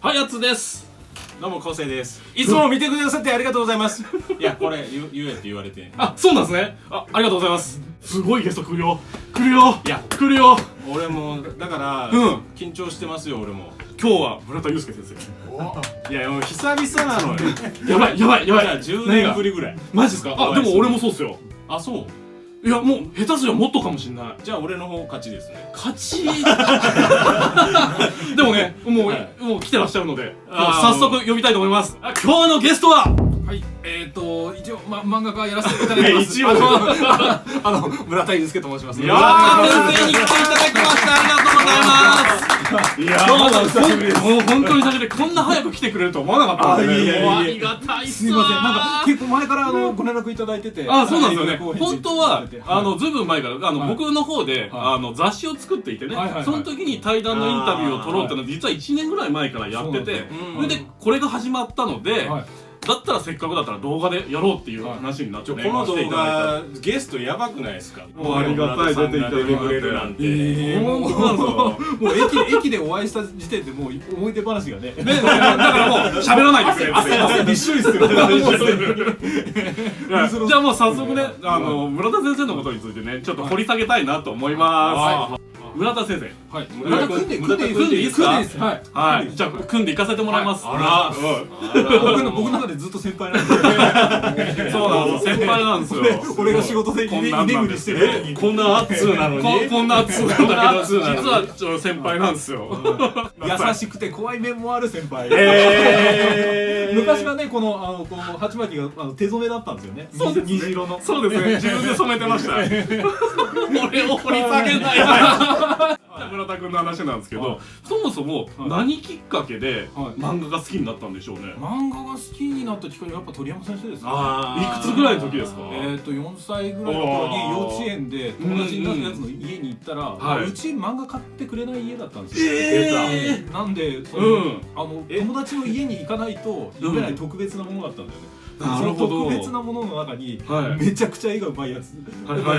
はい、やつです。どうも、昴生です。いつも見てくださってありがとうございます。いや、これ言えって言われて。あ、そうなんですね。ありがとうございます。すごいゲスト来るよ。来るよ。いや、来るよ。俺もだから緊張してますよ。俺も今日は村田祐介先生。いや、もう久々なのよ。やばいやばいやばい。10年ぶりぐらい。マジですか。あ、でも俺もそうっすよ。あ、そう。いや、もう下手すりゃもっとかもしんない。じゃあ俺の方勝ちですね。勝ちでもね、もう来てらっしゃるので、早速呼びたいと思います。今日のゲストは、はい、一応、漫画家やらせていただいてます。一応村田祐介と申します。村田先生に来ていただきました。ありがとうございます。いやー、もう本当に久しぶりで、こんな早く来てくれると思わなかったんでね。ありがたいっす。すみません、なんか結構前からご連絡いただいてて。あ、そうなんですよね。本当はずいぶん前から僕の方で雑誌を作っていてね、その時に対談のインタビューを取ろうってのは実は1年ぐらい前からやってて、それでこれが始まったので。だったらせっかくだったら動画でやろうっていう話になってね。この動画ゲストやばくないですか。もうありがたい、出ていただいてくれるなんて。本当なんですよ。もう駅でお会いした時点でもう思い出話がね。だからもう喋らないでくれ。汗びっしょりですよ。じゃあもう早速ね、村田先生のことについてね、ちょっと掘り下げたいなと思います。村田先生。はい。組んでいいですか。はい。じゃあ組んで行かせてもらいます。あら。僕の中でずっと先輩なんで。そうなんです。先輩なんですよ。俺が仕事で居眠りしてる時に。こんな熱なのに。こんな熱なんだけど、実は先輩なんですよ。優しくて怖い面もある先輩。昔はね、この鉢巻きが手染めだったんですよね。虹色の。そうですね。自分で染めてました。俺を掘り下げない。村田君の話なんですけど、そもそも何きっかけで漫画が好きになったんでしょうね。漫画が好きになったきっかけはやっぱ鳥山先生ですね。いくつぐらいの時ですか。4歳ぐらいの頃に幼稚園で友達になったやつの家に行ったら、うち漫画買ってくれない家だったんですよ。なんで友達の家に行かないと読めない特別なものだったんだよね。その特別なものの中にめちゃくちゃ絵がうまいやつ、う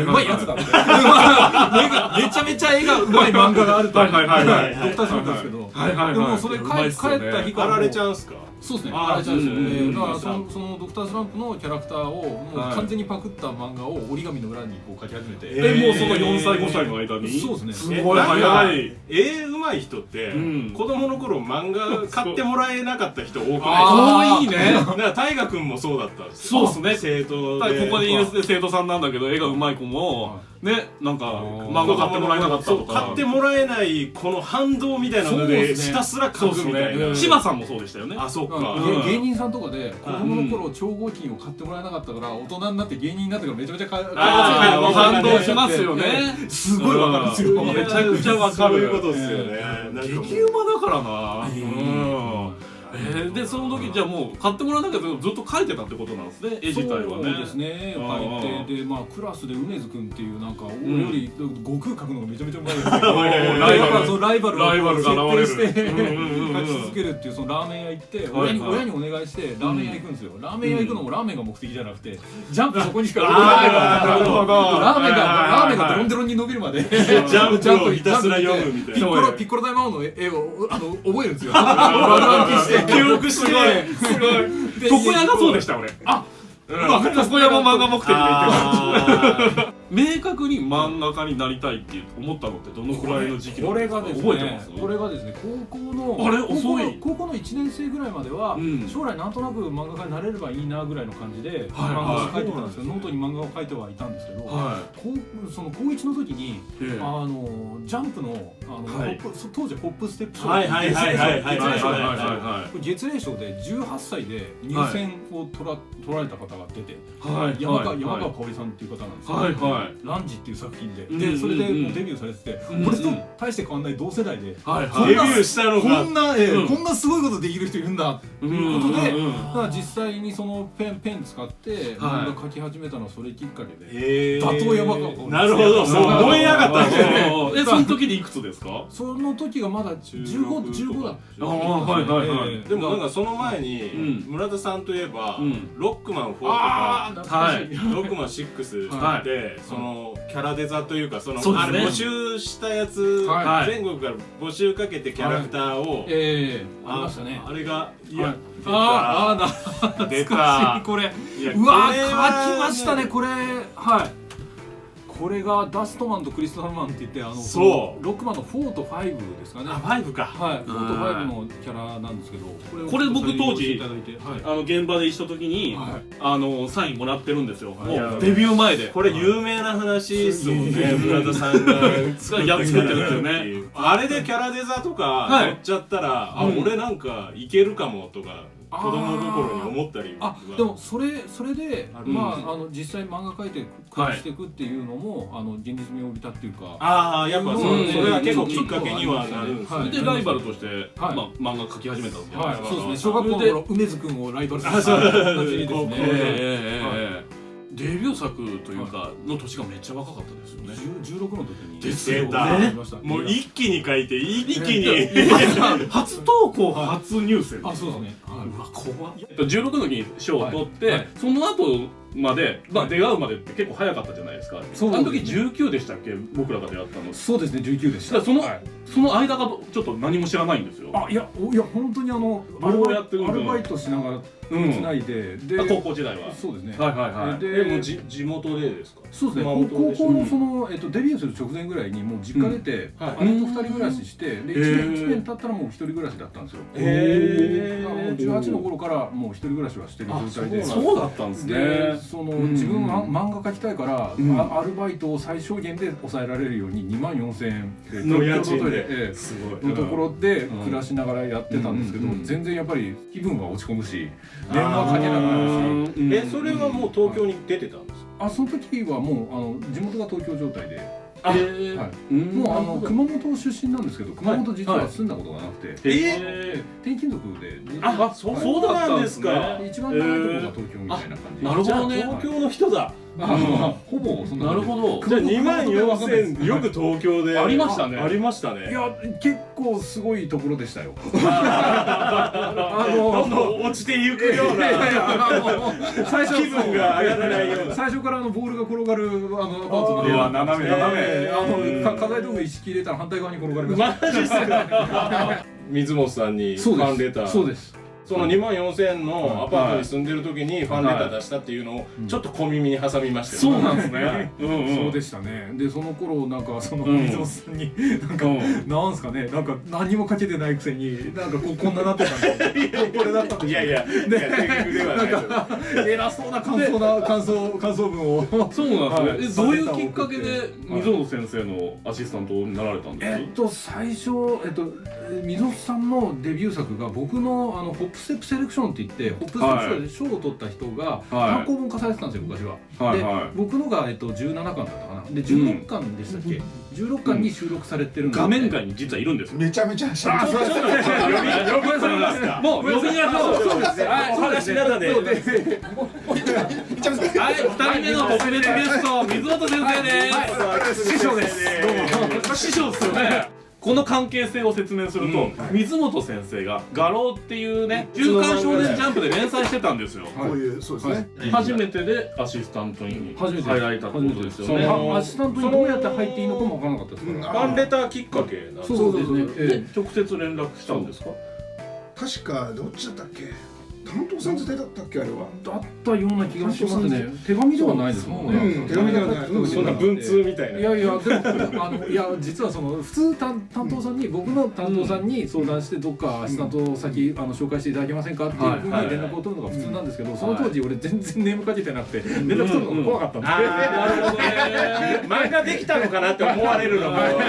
まいやつだって、めちゃめちゃ絵がうまい漫画があるとドクタースランプですけど、でもそれ帰った日からあられちゃうんすか。そうですね、あれちゃうんですよ。だからそのドクタースランプのキャラクターをもう完全にパクった漫画を折り紙の裏にこう描き始めて、もうその4歳5歳の間に。そうですね。すごい早い。絵うまい人って子供の頃漫画買ってもらえなかった人多くないですか。多いね。だから大河君もそうだったんですよ。そうですね。生徒でここでいる生徒さんなんだけど、絵がうまい子もね、なんか漫画買ってもらえなかったとか。買ってもらえないこの反動みたいなのでひたすら描くみたいな。柴さんもそうでしたよね。あ、そっか。芸人さんとかで子供の頃超合金を買ってもらえなかったから大人になって芸人になってからめちゃめちゃ感動しますよね。すごいわかるんですよ。めちゃくちゃわかる。そういうことですよね。激うまだからな。でその時じゃあもう買ってもらわなきゃずっと描いてたってことなんですね、絵自体はね。そうですね、描いて、でクラスで梅津君っていうなんか俺より悟空描くのがめちゃめちゃうまいですけど、ライバルが設定して描き続けるっていう、そのラーメン屋行って親にお願いしてラーメン屋行くんですよ。ラーメン屋行くのもラーメンが目的じゃなくて、ジャンプそこにしか置いてないから、ラーメンがデロンデロンに伸びるまでジャンプをひたすら読むみたいな。ピッコロ大魔王の絵を覚えるんですよ。丸暗記して記憶して。すごい。床屋がそうでした俺。あ、床屋も漫画目的で行ってる。明確に漫画家になりたいって思ったのってどのくらいの時期なんですか。覚えてます？これがですね、高校の1年生ぐらいまでは将来なんとなく漫画家になれればいいなぐらいの感じで漫画を描いてたんですけど、ノートに漫画を描いてはいたんですけど、その高1の時にジャンプの当時はポップステップ賞、月齢賞で18歳で入選を取られた方が出て、山川香織さんっていう方なんですけど、ランジっていう作品で、それでデビューされてて、俺と大して変わんない同世代で、デビューしたのがこんなすごいことできる人いるんだっていうことで、実際にそのペン使って漫画描き始めたのはそれきっかけで、打倒山川香織。なるほど、燃え上がったんですね。その時でいくつですか？その時がまだ15だった。でもなんかその前に村田さんといえばロックマン4とかロックマン6でそのキャラデザというかそのあれ募集したやつ全国から募集かけてキャラクターをありましたね。あれがいやや懐かしいこれ。うわ書きましたねこれ。はい。これがダストマンとクリスタルマンって言ってそうロックマンの4と5ですかね。あ5か。はい。4と5のキャラなんですけど、これ僕当時はい。現場で一緒の時にサインもらってるんですよ。もいうやデビュー前で。これ有名な話っすもんね。村田さんがやっ作ってるんですよね。あれでキャラデザとか乗っちゃったら、あ俺なんかいけるかもとか子供心に思ったり。でもそれでまあ実際漫画描いて暮らしていくっていうのも現実味を帯びたっていうか。ああやっぱそれは結構きっかけにはなるんですね。でライバルとして漫画描き始めたんですよ。はい。そうですね。小学校の頃梅津君をライバルとしてそうですね。デビュー作というかの年がめっちゃ若かったですよね。16の時にですよね。もう一気に書いて一気に初投稿初入選。あ、そうですね。うわ怖っ。16の時に賞を取ってその後まで出会うまでって結構早かったじゃないですか。あの時19でしたっけ僕らが出会ったの。そうですね19でした。その間がちょっと何も知らないんですよ。いや本当にアルバイトしながらつないで高校時代は。そうですね。はいはいはい。でも地元でですか。そうですね。高校のそのデビューする直前ぐらいにもう実家出て姉と2人暮らししてで1年経ったらもう一人暮らしだったんですよ。18の頃からもう一人暮らしはしてる状態で。そうだったんですね。自分漫画描きたいからアルバイトを最小限で抑えられるように24,000円の家賃ですごいのところで暮らしながらやってたんですけど、全然やっぱり気分は落ち込むし電話かけなくなるし。それはもう東京に出てたんですか。その時はもう地元が東京状態で。もう熊本出身なんですけど、熊本実は住んだことがなくて転勤族で。そうなんですか。一番長いところが東京みたいな感じ。なるほどね。東京の人だ。ほぼそんな。なるほど。じゃあ24,000よく東京でありましたね。ありましたね。いや結構すごいところでしたよ。どんどん落ちていくような最初気分が上がらないような。最初からボールが転がるアパートの斜め課題道具一式入れたら反対側に転がりました。マジっすか。水本さんにファンレター。そうです。その24,000のアパートに住んでる時にファンレター出したっていうのをちょっと小耳に挟みましたよ。そうなんですね。そうでしたね。でその頃なんかその水本さんになんかなんすかね、なんか何もかけてないくせになんかこんななってたんですよ。これだったんです。いやなんか偉そうな感想文を。そうなんですね。どういうきっかけで水本先生のアシスタントになられたんですか。最初水本さんのデビュー作が僕のホップステップセレクションって言ってホップステップで賞を取った人が単行本化されてたんですよ昔は。で僕のが17巻だったかな。で16巻でしたっけ。16巻に収録されてるんで画面外に実はいるんですよ。めちゃめちゃしゃべってもう呼び出そうですね。話なだで。はい、2人目の特別ゲスト水本先生です。師匠です。どうも。師匠ですよね。この関係性を説明すると、水本先生が画廊っていうね「週刊少年ジャンプ」で連載してたんですよ。こういうそうですね。初めてでアシスタントに入られたってことですよね。アシスタントにどうやって入っていいのかも分からなかったですから。ファンレターきっかけなんです。そうですね。直接連絡したんですか。確かどっちだったっけ。担当さん伝えだったっけあれは。だったような気がしますね。手紙ではないですもんね。手紙ではない。そんな文通みたいな。いやでも実はその普通担当さんに僕の担当さんに相談してどっかアシスタント先紹介していただけませんかっていうふうに連絡を取るのが普通なんですけど、その当時俺全然ネームかけてなくて連絡取るのが怖かったんで。なるほどね。漫画できたのかなって思われるのも。だから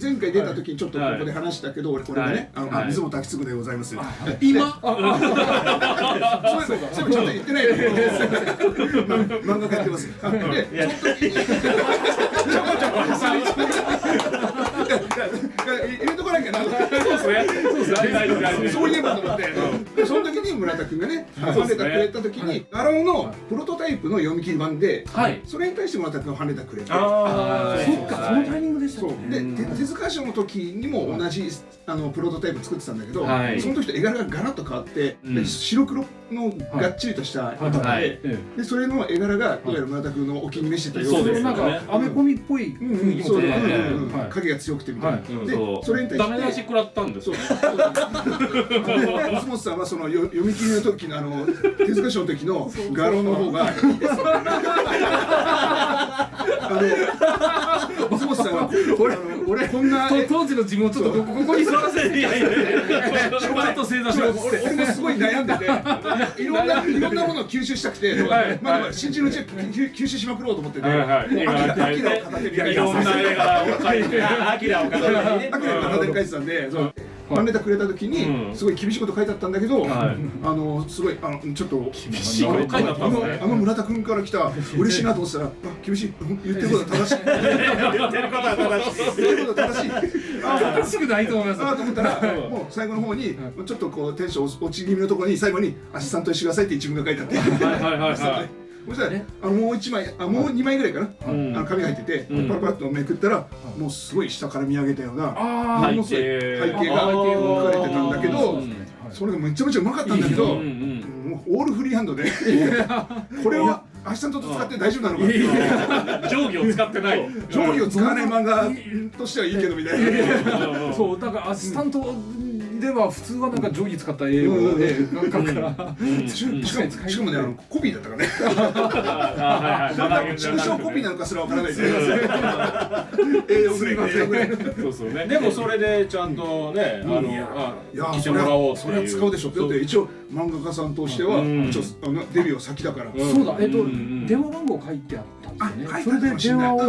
前回出た時にちょっとここで話したけど俺がね水本秋嗣でございます。今。そういえばちゃんと言ってない漫画家やってます。でその時にちょこちょこ入れとかなきゃな。そういえばと思って、その時に村田君がねファンレターくれた時に画廊のプロトタイプの読み切り版でそれに対して村田君がファンレターくれて、そっかそのタイミングでしたね。で手塚賞の時にも同じプロトタイプ作ってたんだけど、その時と絵柄がガラッと変わって白黒のがっちりとした絵柄で、でそれの絵柄がいわゆる村田君のお気に召してたようななんかアメコミっぽい雰囲気で影が強くてみたいな。でそれに対してダメ出し食らったんですよ。松本さんはその読み切りの時の手塚賞の時の画廊の方がいいです。松本さんは俺こんな当時の自分をちょっとここに座らせて、ちょっと正座します。俺もすごい悩んでて、いろんなものを吸収したくて、まあ新人のうちは吸収しまくろうと思ってて、アキラを片手にいろんな映画を描いて、アキラを片手にね、アキラを片手に描いてたんで、ファンレターくれた時にすごい厳しいこと書いてあったんだけど、すごいちょっと厳しいこと書いてあったんですね。村田君から来た嬉しいなと思ってたら、厳しい、言ってることは正しい、言ってることは正しい、言ってることは正しい。正しくないと思います。と思ったら、もう最後の方にちょっとこうテンション落ち気味のところに最後にアシスタントしてくださいって一文が書いてあって、そしたらもう一枚もう2枚ぐらいかな、紙が入っててパラパラっとめくったら、もうすごい下から見上げたようなものすごい背景が書かれてたんだけど、それがめちゃめちゃうまかったんだけど、もうオールフリーハンドでこれをアシスタントと使って大丈夫なのかって、定規を使ってない、定規を使わない漫画としてはいいけどみたいな。そうだからアシスタントでは普通はなんか定規使った英語で書くから、しかもねコピーだったからね、縮小コピーなのかすらわからないですけど、A4 ぐらいそうそうね。でもそれでちゃんとね、来てもらおうっていう。それは使うでしょ。だって一応漫画家さんとしては一応デビューは先だから。そうだ、電話番号書いてあったんですよね。それで電話を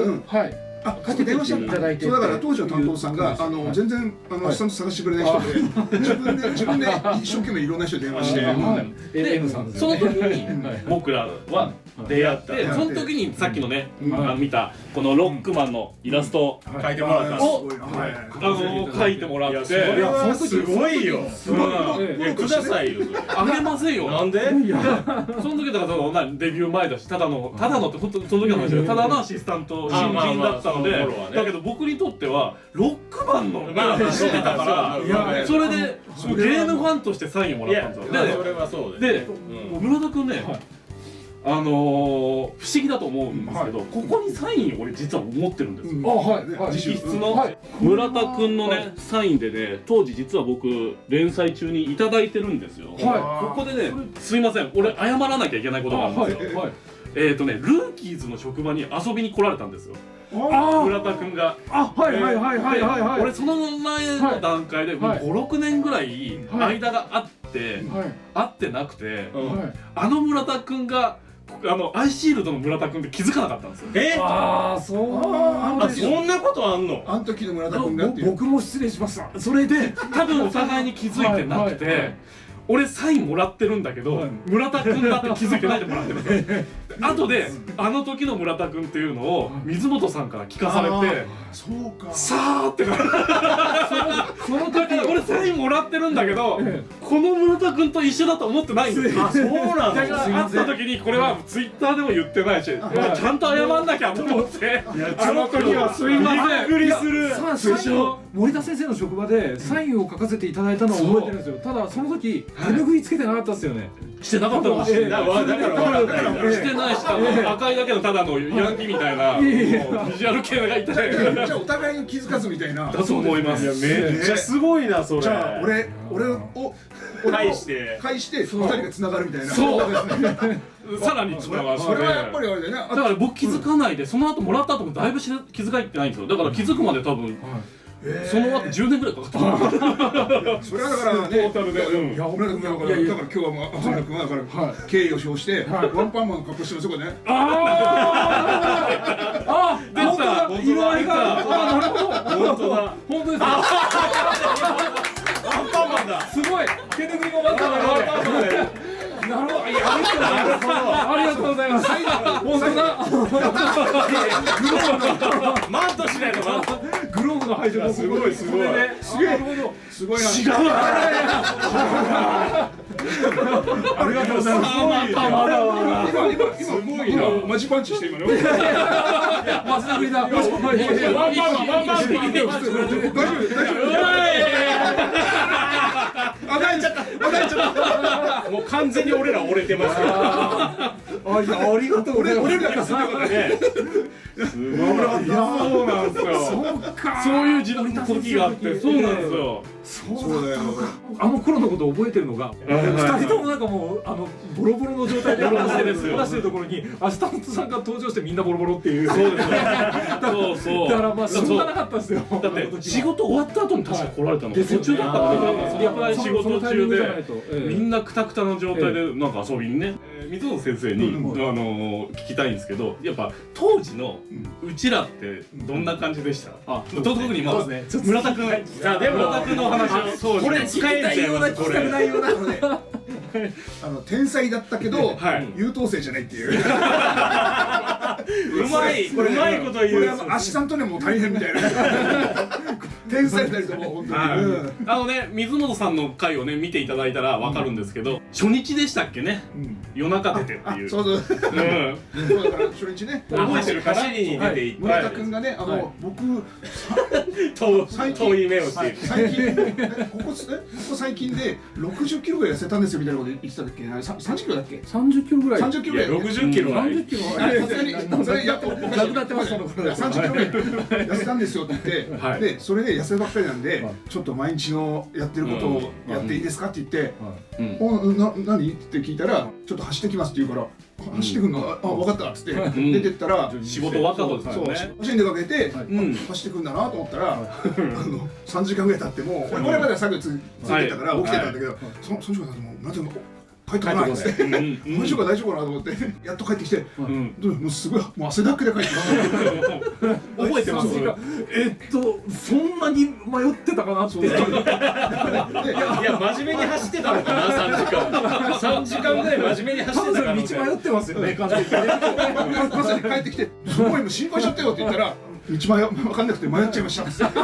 かけて電話していただいて、だから当時の担当さんが全然アシスタント探してくれない人で、自分で一生懸命いろんな人に電話して、でその時に僕らは出会って、その時にさっきのね見たこのロックマンのイラストを書いてもらったを書いてもらって、それはすごいよ。くださいよ。あげませんよ。なんで？その時だからデビュー前だし、ただのって本当にその時の話で、ただのアシスタント新人だったので、だけど僕にとってはロックマンの知ってたから、それでゲームファンとしてサインをもらったんですよ。それはそうで村田君ね、不思議だと思うんですけど、ここにサインを俺実は持ってるんですよ。直筆の村田君のねサインでね、当時実は僕連載中にいただいてるんですよ。ここでね、すいません、俺謝らなきゃいけないことがあるんですよ。ルーキーズの職場に遊びに来られたんですよ、村田君が。俺その前の段階で56年ぐらい間があって会ってなくて、村田君がアイシールドの村田君って気づかなかったんですよ。そんなことあんの？あの時の村田君がっていう。僕も失礼しました。それで多分お互いに気づいてなくて、俺サインもらってるんだけど、村田君だって気づいてないでもらってるんですよ。後であの時の村田君っていうのを水本さんから聞かされて、そうかさあってその時俺サインもらってるんだけど、この村田君と一緒だと思ってないんですよ。そうなんだ。だから会った時にこれはツイッターでも言ってないし、ちゃんと謝んなきゃと思って、あの時はすいません。びっくりする。森田先生の職場でサインを書かせていただいたのを覚えてるんですよ。ただその時手拭いつけてなかったですよね。してなかったのかもしれない。だからしてないし、赤いだけのただのヤンキーみたいなビジュアル系がいて、じゃあお互いに気づかずみたいな。だと思います。めっちゃすごいなそれ。じゃあ俺を返して2人がつながるみたいな。そうさらにつながる。それはやっぱりあれだよね。だから僕気づかないで、その後もらった後もだいぶ気づいてないんですよ。だから気づくまで多分その後10年ぐらいかかった。それはだからね、トータルで。だから今日は浅村君はだから敬意を表してワンパンマンの格好してますよね。出た。色合いが。なるほど。本当だ。本当です。アンパンマンだ。すごい。手拭いもワンパンマンで。なるほど。ありがとうございます。本当だ。マントしないとマント。グローブの配色すごいすごい。なるほど。すごいな。違う。ありがとうございます。今マジパンチして今ね。マジ殴りだ。ワンパンマン大丈夫。あ、泣いちゃった。ももう完全に俺ら折れてますよ。ありがとうございます。俺らがそういうことね。すごい。そうなんですよ。そういう時代の時があって、そうなんですよ。そうだよ。あの頃のことを覚えてるのが、二人ともなんかもうボロボロの状態で話してるところに、明日本さんが登場してみんなボロボロっていう。そうですね。そうそう。だからまあしょうがなかったですよ。だって仕事終わった後に確か来られたの。途中だったから、そのくらい仕事中でみんなクタクタの状態でなんか遊びにね。水野先生に聞きたいんですけど、やっぱ当時のうちらってどんな感じでした？特にまあ村田君、でも村田君の話をこれ使えちゃいます。これ天才だったけど優等生じゃないっていう。うまいこと言う。これアシスタントにも大変みたいな。天才2人とも本当に。水本さんの回をね見ていただいたらわかるんですけど、初日でしたっけね。夜中出てっていう。そうそう。そうだから初日ね。覚えてるか走りに出ていって。村田君がね僕遠い目をしている。最近ここ最近で60キロぐらい痩せたんですよみたいなこと言ってたっけ？30キロだっけ？30キロぐらい。30キロぐらい。60キロ。30キロ。それやっとなくなってました。30キロぐらい痩せたんですよって言って、でそれで痩せばっかりなんでちょっと毎日のやってることをやっていいですかって言って「何?」って聞いたら「ちょっと走ってきます」って言うから「走ってくんの？あ分かった」っつって出てったら仕事終わった後ですよね。走りに出かけて走ってくんだなと思ったら3時間ぐらい経っても俺まで作業ついてたから起きてたんだけどその時間経ってもう何でも帰ってこないっつって大丈夫かなと思ってやっと帰ってきてもうすごいもう汗だくで帰ってきた。覚えてます？そんなに迷ってたかなって。いや真面目に走ってたのかな3時間ぐらい真面目に走ってたから。道迷ってますよね。まさに帰ってきてすごいもう心配しちゃったよって言ったら。道分かんなくて迷っちゃいました。やっぱ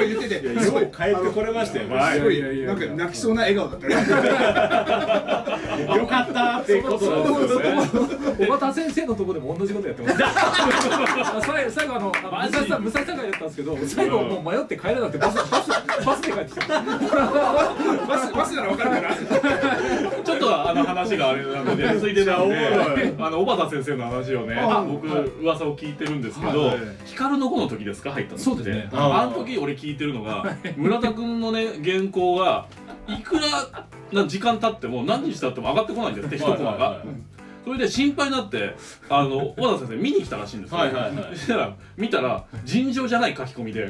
り言ってて、すごい帰ってこれましたよ。すごいなんか泣きそうな笑顔だったね。よかったってことなんですね。小畑先生のとこでも同じことやってます。最後武蔵境やったんですけど、最後もう迷って帰れなくてバスで帰ってきた。バスなら分かるから。ちょっと話があれなのでついでなんで小畑先生の話をね僕噂を聞いてるんですけど。光の子の時ですか入ったの。そうですね。あの時俺聞いてるのが村田君のね原稿がいくら時間経っても何日経っても上がってこないんですって一コマが。それで心配になって小田先生見に来たらしいんですよ。そしたら見たら尋常じゃない書き込みで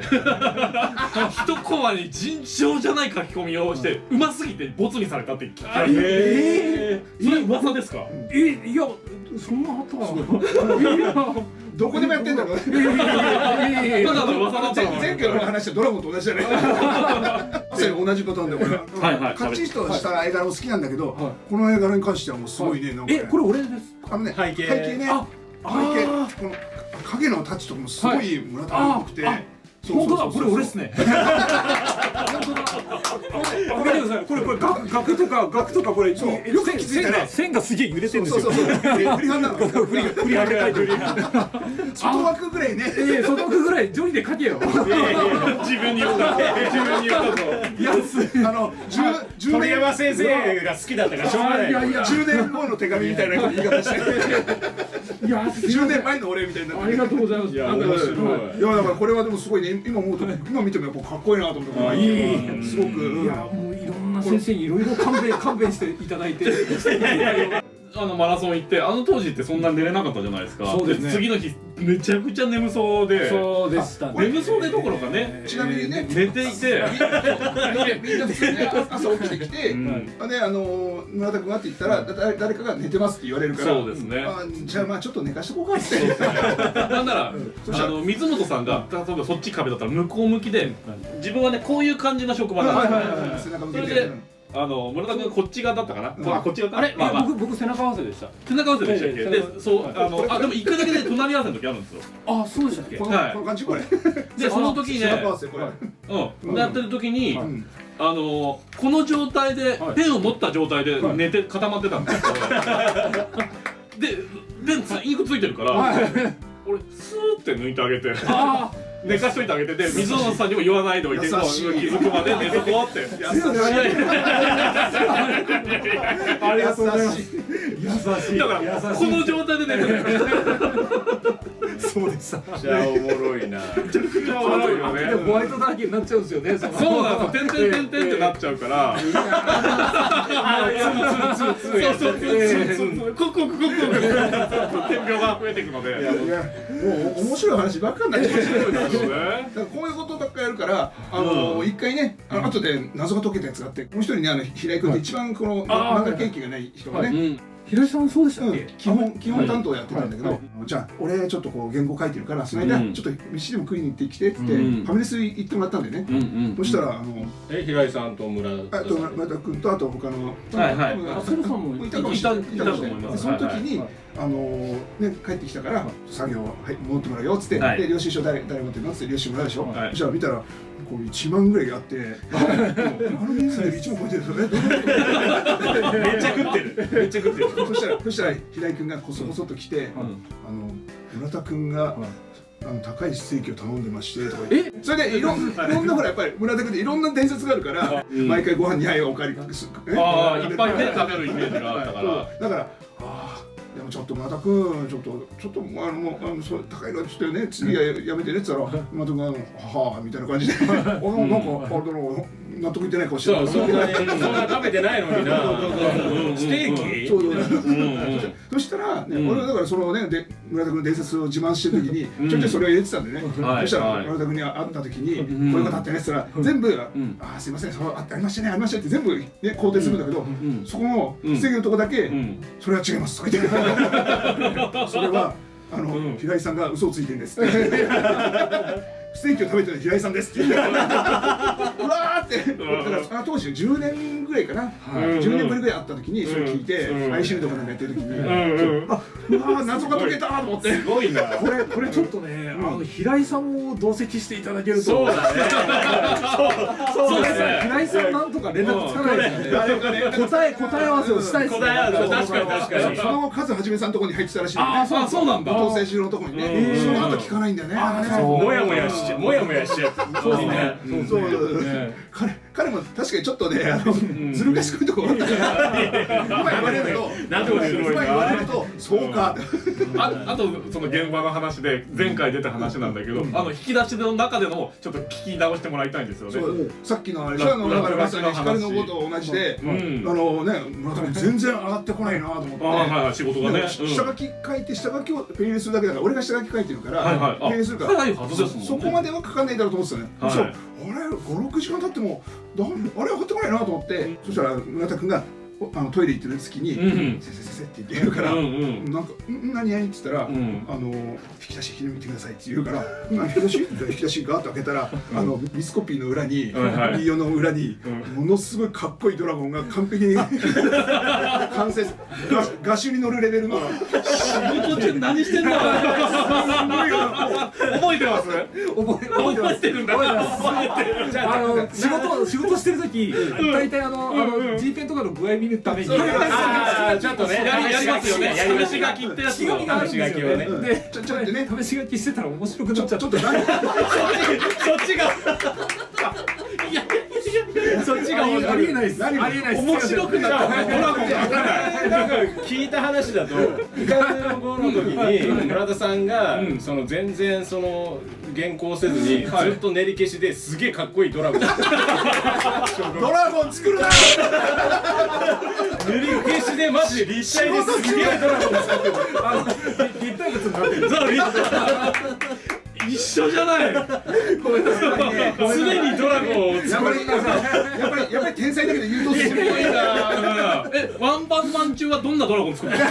一コマに尋常じゃない書き込みをしてうますぎてボツにされたって聞きました。それ噂ですか？いやそんなあったかな。どこでもやってんだろう。前回の話はドラゴンと同じじゃない。まさに同じパターンで俺。カチッとした絵柄も好きなんだけど、この絵柄に関してはもうすごいね。これ俺です。背景ね。背景この影のタッチとかもすごい村田君っぽくて。本当だ、これ俺っすね。これ額とかこれよく気づいたね。線がすげえ揺れてるんですよ。振り幅なの。振り幅で書いてる。外枠ぐらいね。外枠ぐらいジョリで書けよ。自分に言ったぞ。鳥山先生が好きだったからしょうがない。10年後の手紙みたいな言い方して。10年前の俺みたいな。ありがとうございます。いやだからこれはでもすごいね。今思うと今見てもやっぱかっこいいなと思って。すごく。いやもういろんな先生にいろいろ勘弁していただいて。マラソン行って当時ってそんな寝れなかったじゃないですか。そうですね。次の日めちゃくちゃ眠そうで。そうでしたね。眠そうでどころかね。ちなみにね寝ていてみんな普通に朝起きてきて村田君がって言ったら誰かが寝てますって言われるから。そうですね。じゃあちょっと寝かしとこうかって。なんなら水本さんが例えばそっち壁だったら向こう向きで自分はねこういう感じの職場なんですよ。それで。村田君がこっち側だったかな。こっち側。あれ、僕背中合わせでした。背中合わせでしたっけ。で、そうでも一回だけで隣り合わせの時あるんですよ。あ、そうでしたっけ。この感じこれ。でその時ね、やってる時にこの状態でペンを持った状態で寝て固まってたんですよ。でペンインクついてるから俺スーって抜いてあげて。寝かしといてあげて、で水野さんにも言わないでおいて、気づくまで寝とこうって。ありがとうございます。優しい。だからこの状態で寝てる。そうでした。じゃあおもろいな。めちゃくちゃおもろいよね。ホワイトだらけになっちゃうんですよね。そうなんですよ。てんてんてんてんってなっちゃうから。そうコクコクコクコク天秤が増えていくので。もう面白い話ばっかりになっちゃう。だからこういうことばっかりやるから、一回ね、後で謎が解けたやつがあって、もう一人ね、平井君って一番この漫画経験がない人がね。平井さんそうでしたっけ？基本担当やってたんだけど、じゃあ俺ちょっとこう原稿書いてるからその間ちょっと飯でも食いに行ってきてってファミレス行ってもらったんでね。そしたら平井さんと村田君とあと他のそろさんもいたと思います。その時に帰ってきたから作業戻ってもらうよっつってで領収書誰持ってるのっつって領収書もらうでしょ。そしたら見たらこう1万ぐらいあって、人数で1万超えてる。めっちゃ食ってる。めっちゃ食ってる。そしたら平井君がこそこそと来て、村田君が高いステーキを頼んでましてとか言って、それでいろんなほらやっぱり村田君っていろんな伝説があるから毎回ご飯2杯おかわりいっぱいね食べるイメージがあったから、だからでもちょっと村田君ちょっともうそう高いのちょっとね次はやめてねって言ったら村田君がはあみたいな感じでなんか納得いってない顔してる。そんな食べてないのにな。ステーキ？そしたら俺はだからそのね村田君の伝説を自慢してる時にちょいちょいそれを入れてたんでね。そしたら村田君に会った時にこういうことあってねって言ったら全部すいませんそうありましたねありましたって全部ね肯定するんだけど、そこの不正義のとこだけそれは違いますとか言って。それは平井さんが嘘をついてるんです。ステーキを食べてる平井さんですって言ってうわーってだから当時10年ぐらいかな10年ぶりぐらい会った時にそれ聞いて ICU とかなんかやってる時にうわー謎が解けたと思って。すごいな。これちょっとね平井さんも同席していただけると。そうだね。そうですね。平井さんなんとか連絡つかないですよね。誰かね答え合わせをしたいですね。答え合わせ確かに。その後カズはじめさんのところに入ってたらしいね。そうなんだ。後藤選手のところにね。その後聞かないんだよね。もやもやしちゃう。そうね。彼も確かにちょっとねずる賢いところあったから今言われるとそうか。あとその現場の話で前回出た話なんだけど引き出しの中でのちょっと聞き直してもらいたいんですよね。さっきのあれだからまさに光のことと同じで村田君全然上がってこないなと思って仕事がね下書き書いて下書きをペン入れするだけだから俺が下書き書いてるからペン入れするからそこまでは書かないだろうと思ってたね。そうあれ5、6時間経ってもあれ上がってこないなと思ってそしたら村田君がトイレ行ってる時に「せせせせ」って言るからなんか「何々?」って言ったら「引き出し引いてみてください」って言うから「引き出し?」引き出しガーッと開けたらミスコピーの裏に B4 の裏にものすごいかっこいいドラゴンが完璧に完成画集に乗るレベルの仕事中何してんの？覚えてます？覚えてるんだ。仕事してる時大体G ペンとかの具合見るためにちょっとねやりますよね。試し書きってやつの試し書きをね。でちょっとね試し書きしてたら面白くなっちゃって。そっちがそっちがありえないです。ありえないです。面白くなった。ドラゴンがなんか聞いた話だと2回目の号の時に村田さんがその全然その原稿せずにずっと練り消しですげえかっこいいドラゴン。ドラゴン作るな。練り消しでマジで立体ですげえドラゴン作ってる。立体物になってる。一緒じゃない。ごめんなさいね。常にドラゴンを作る。やっぱり天才だけど優等生すごいな。ワンパンマン中はどんなドラゴン作るの？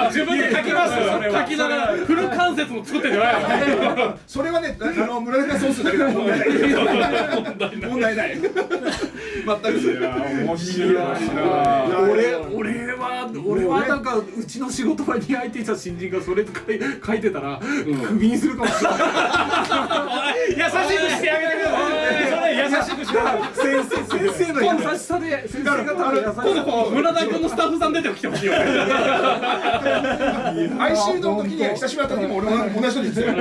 自分で書きますよ。書きながらフル関節も作ってんじゃないの？それはね村田がそうするだけだ。問題ない。全く。面白いな。俺はなんかうちの仕事場に空いていた新人がそれ書いてたらクビにするかもしれない。優しくしてあげてください。優し生の優しさで先生方の優しさで村田君のスタッフさん出てきてほしいよ。アイシールドの時に久しぶりの時も俺も同じこと言ってたよ。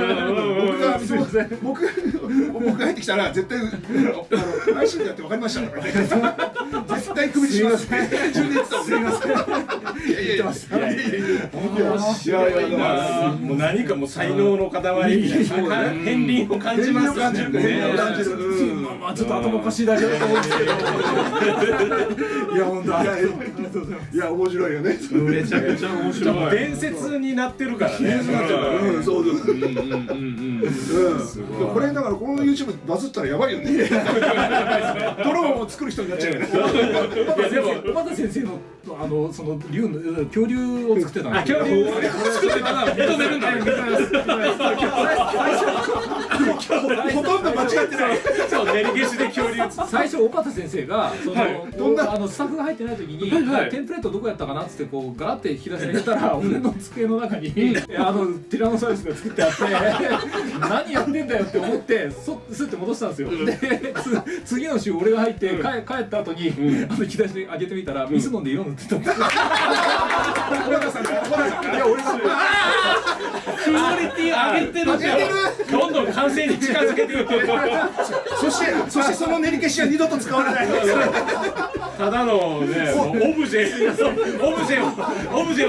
僕が入ってきたら絶対アイシールドやって分かりましたとかね。絶対首にします。自分で言ってたもん。すみません。いやもう何かもう才能の塊みたいな片鱗を感じますよね。まあちょっと頭おかしいだけだと思うんですけど。いや本当いや面白いよね。めちゃくちゃ面白い。伝説になってるからね。そうそう。これだからこの YouTube バズったらやばいよね。ドローンを作る人になっちゃうよね。小畑先生のその竜の恐竜を作ってたんですけど。恐竜作ってたら認めるんだ。ほとんど間違ってない。そう練り消しで恐竜。最初小畑先生がそのスタッフが入ってない時にテンプレートどこやったかなっつってこうガラって引き出しに入れたら俺の机の中にティラノサウルスが作ってあって何やってんだよって思ってスッて戻したんですよ。で次の週俺が入って帰った後に引き出し開けてみたら水飲んで色塗ってたんですよ。いや俺がクオリティ上げてるじゃん。どんどん完成に近づけていく。そしてその練り消しは二度と使われない。ただのねオブジェ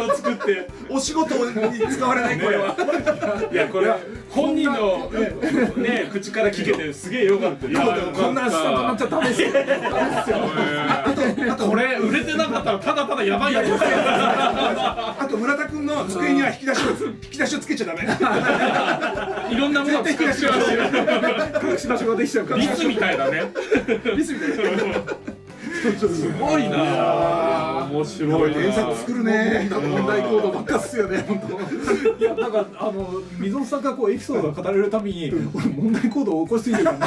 を作ってお仕事に使われないこれは。いやこれ本人のね口から聞けてすげえ良かった。こんなアシスタントになっちゃダメですよ。あとこれ売れてなかったらただただやばいやつですよ。あと村田君の机には引き出しをつけちゃダメ。いろんなものを作って隠し場所ができちゃうから。リスみたいだね。リスみたいな。すごいな。面白いな。原作作るね。問題行動ばっかっすよね本当。いやなんか溝さんがこうエピソードが語られるたびに俺問題行動を起こしすぎるから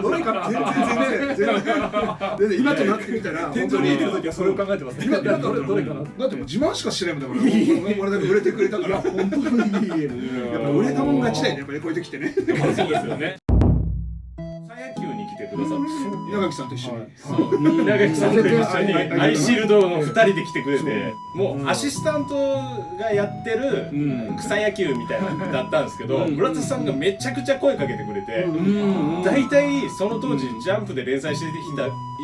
どれかな。全然今となってみたら店長に出るときはそれを考えてますね。どれかな。だってもう自慢しかしてないもんだから。俺だけ売れてくれたから。本当にやっぱ売れたもん勝ちだよね。やっぱりこういう時ってね。そうですよね。草野球に来てくださって。稲垣さんと一緒に。稲垣さんと一緒にアイシールドの2人で来てくれて、もうアシスタントがやってる草野球みたいなのだったんですけど、村田さんがめちゃくちゃ声かけてくれて、大体その当時ジャンプで連載してい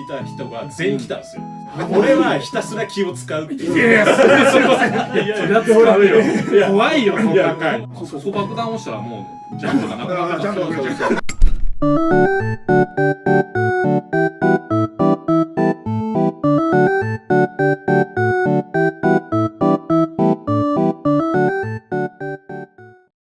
た人が全員来たんですよ。俺はひたすら気を使うっていう。いやすいません。いやだってほら怖いよそんな回。そこ爆弾をしたらもうジャンプがなくなった。ジャンプ